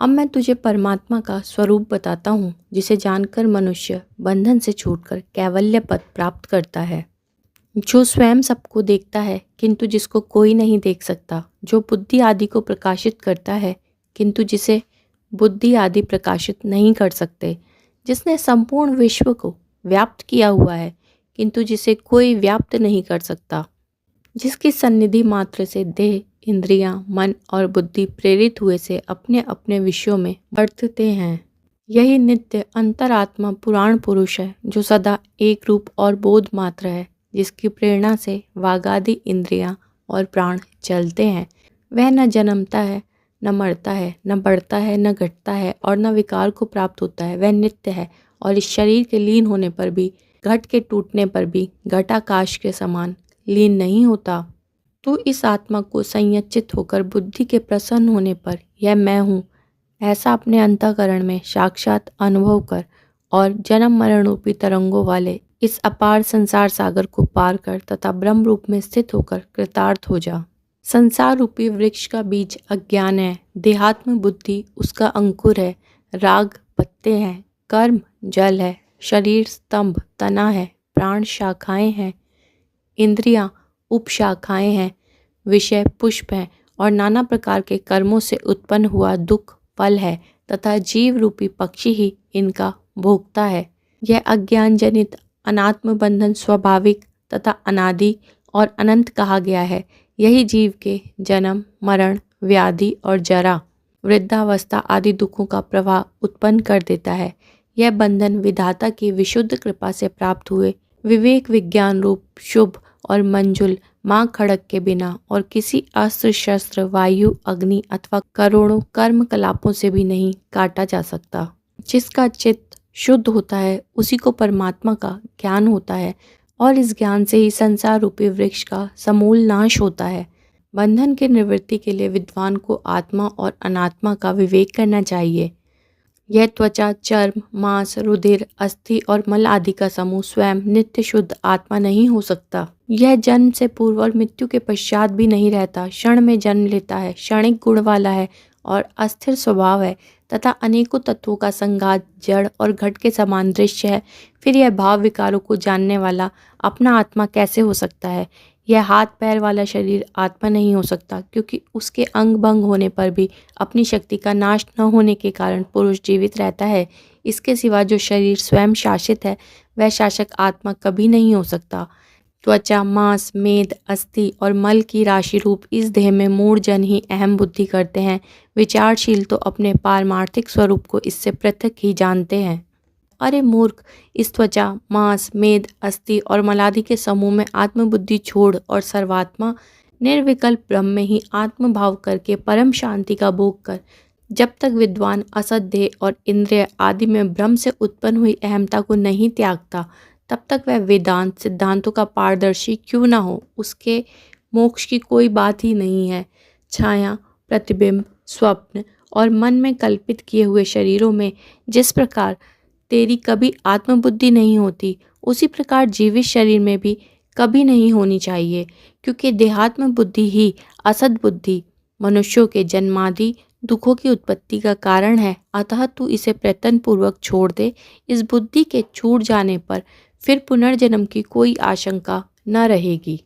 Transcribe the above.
अब मैं तुझे परमात्मा का स्वरूप बताता हूँ, जिसे जानकर मनुष्य बंधन से छूटकर कैवल्य पद प्राप्त करता है। जो स्वयं सबको देखता है किंतु जिसको कोई नहीं देख सकता, जो बुद्धि आदि को प्रकाशित करता है किंतु जिसे बुद्धि आदि प्रकाशित नहीं कर सकते, जिसने संपूर्ण विश्व को व्याप्त किया हुआ है किंतु जिसे कोई व्याप्त नहीं कर सकता, जिसकी सन्निधि मात्र से देह, इंद्रियां, मन और बुद्धि प्रेरित हुए से अपने अपने विषयों में बढ़ते हैं। यही नित्य अंतरात्मा पुराण पुरुष है, जो सदा एक रूप और बोध मात्र है, जिसकी प्रेरणा से वागादि इंद्रियां और प्राण चलते हैं। वह न जन्मता है, न मरता है, न बढ़ता है, न घटता है और न विकार को प्राप्त होता है। वह नित्य है और इस शरीर के लीन होने पर भी, घट के टूटने पर भी घटाकाश के समान लीन नहीं होता। तू इस आत्मा को संयचित होकर बुद्धि के प्रसन्न होने पर यह मैं हूँ ऐसा अपने अंतःकरण में साक्षात अनुभव कर और जन्म मरण रूपी तरंगों वाले इस अपार संसार सागर को पार कर तथा ब्रह्म रूप में स्थित होकर कृतार्थ हो जा। संसार रूपी वृक्ष का बीज अज्ञान है, देहात्म बुद्धि उसका अंकुर है, राग पत्ते हैं, कर्म जल है, शरीर स्तंभ तना है, प्राण शाखाएं हैं, इंद्रियां उपशाखाएं हैं, विषय पुष्प हैं और नाना प्रकार के कर्मों से उत्पन्न हुआ दुख फल है तथा जीव रूपी पक्षी ही इनका भोक्ता है। यह अज्ञान जनित अनात्म बंधन स्वाभाविक तथा अनादि और अनंत कहा गया है। यही जीव के जन्म मरण व्याधि और जरा वृद्धावस्था आदि दुखों का प्रवाह उत्पन्न कर देता है। यह बंधन विधाता की विशुद्ध कृपा से प्राप्त हुए विवेक विज्ञान रूप शुभ और मंजुल माँ खड़क के बिना और किसी अस्त्र शस्त्र वायु अग्नि अथवा करोड़ों कर्म कलापों से भी नहीं काटा जा सकता। जिसका चित्त शुद्ध होता है उसी को परमात्मा का ज्ञान होता है और इस ज्ञान से ही संसार रूपी वृक्ष का समूल नाश होता है। बंधन की निवृत्ति के लिए विद्वान को आत्मा और अनात्मा का विवेक करना चाहिए। यह त्वचा चर्म मांस रुधिर अस्थि और मल आदि का समूह स्वयं नित्य शुद्ध आत्मा नहीं हो सकता। यह जन्म से पूर्व और मृत्यु के पश्चात भी नहीं रहता, क्षण में जन्म लेता है, क्षणिक गुण वाला है और अस्थिर स्वभाव है तथा अनेकों तत्वों का संघात जड़ और घट के समान दृश्य है। फिर यह भाव विकारों को जानने वाला अपना आत्मा कैसे हो सकता है? यह हाथ पैर वाला शरीर आत्मा नहीं हो सकता, क्योंकि उसके अंग भंग होने पर भी अपनी शक्ति का नाश न होने के कारण पुरुष जीवित रहता है। इसके सिवा जो शरीर स्वयं शासित है वह शासक आत्मा कभी नहीं हो सकता। त्वचा मांस मेद अस्थि और मल की राशि रूप इस देह में मूढ़ जन ही अहम बुद्धि करते हैं। विचारशील तो अपने पारमार्थिक स्वरूप को इससे पृथक ही जानते हैं। अरे मूर्ख, इस त्वचा मांस मेद अस्थि और मलादि के समूह में आत्मबुद्धि छोड़ और सर्वात्मा निर्विकल्प ब्रह्म में ही आत्मभाव करके परम शांति का भोग कर। जब तक विद्वान असत देह और इंद्रिय आदि में ब्रह्म से उत्पन्न हुई अहमता को नहीं त्यागता, तब तक वह वेदांत सिद्धांतों का पारदर्शी क्यों ना हो, उसके मोक्ष की कोई बात ही नहीं है। छाया प्रतिबिंब स्वप्न और मन में कल्पित किए हुए शरीरों में जिस प्रकार तेरी कभी आत्मबुद्धि नहीं होती, उसी प्रकार जीवित शरीर में भी कभी नहीं होनी चाहिए, क्योंकि देहात्म बुद्धि ही असद बुद्धि मनुष्यों के जन्मादि दुखों की उत्पत्ति का कारण है। अतः तू इसे प्रयत्न पूर्वक छोड़ दे। इस बुद्धि के छूट जाने पर फिर पुनर्जन्म की कोई आशंका न रहेगी।